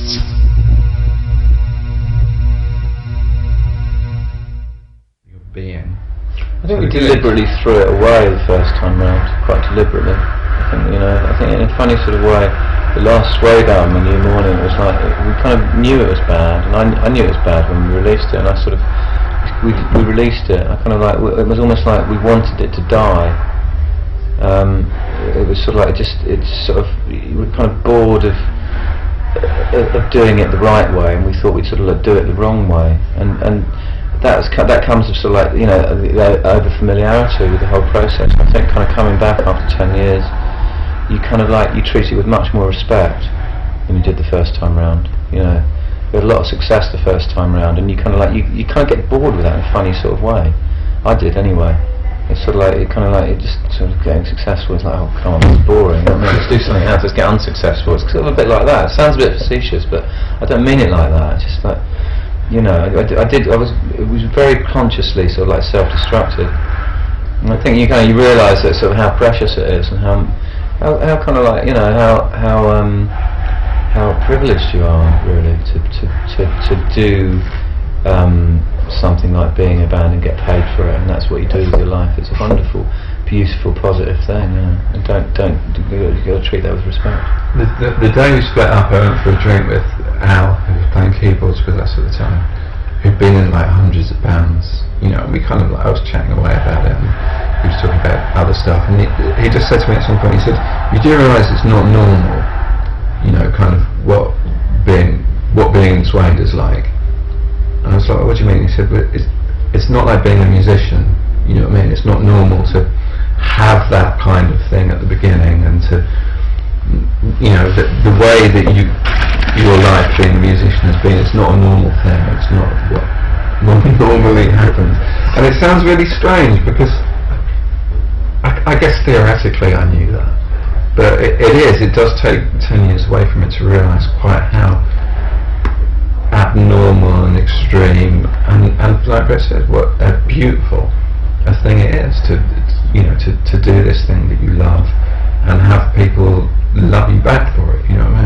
Your being. I think we deliberately threw it away the first time round, quite deliberately. I think, you know, I think in a funny sort of way, the last Suede album, A New Morning, was like, we kind of knew it was bad, and I knew it was bad when we released it, and I sort of, we released it, I kind of like, it was almost like we wanted it to die. It was sort of like, it's sort of, we were kind of bored of doing it the right way, and we thought we'd sort of like do it the wrong way, and that comes of sort of like, you know, the over familiarity with the whole process. I think kind of coming back after 10 years, you kind of like, you treat it with much more respect than you did the first time round. You know, we had a lot of success the first time round, and you kind of like, you kind of get bored with that in a funny sort of way. I did anyway. It's sort of like, it just sort of getting successful. It's like, oh come on, it's boring. I mean, let's do something else. Let's get unsuccessful. It's sort of a bit like that. It sounds a bit facetious, but I don't mean it like that. It's just like, you know, it was very consciously sort of like self-destructive. And I think you realise that sort of how precious it is, and how kind of like, you know, how privileged you are really to do something like being a band and get paid for it, and that's what you do with your life. It's a wonderful, beautiful, positive thing, you know. And you've got to treat that with respect. The day we split up, I went for a drink with Al, who was playing keyboards with us at the time, who'd been in like hundreds of bands, you know, and we kind of, like, I was chatting away about it, and he was talking about other stuff, and he just said to me at some point, he said, you do realise it's not normal, you know, kind of what being in Suede is like. And I was like, what do you mean? He said, well, it's not like being a musician, you know what I mean? It's not normal to have that kind of thing at the beginning, and to, you know, the way that your life being a musician has been, it's not a normal thing, it's not what normally happens. And it sounds really strange, because I guess theoretically I knew that, but it does take 10 years away from it to realise quite how abnormal and extreme, and like Brett said, what a beautiful a thing it is to, you know, to do this thing that you love and have people love you back for it, you know what I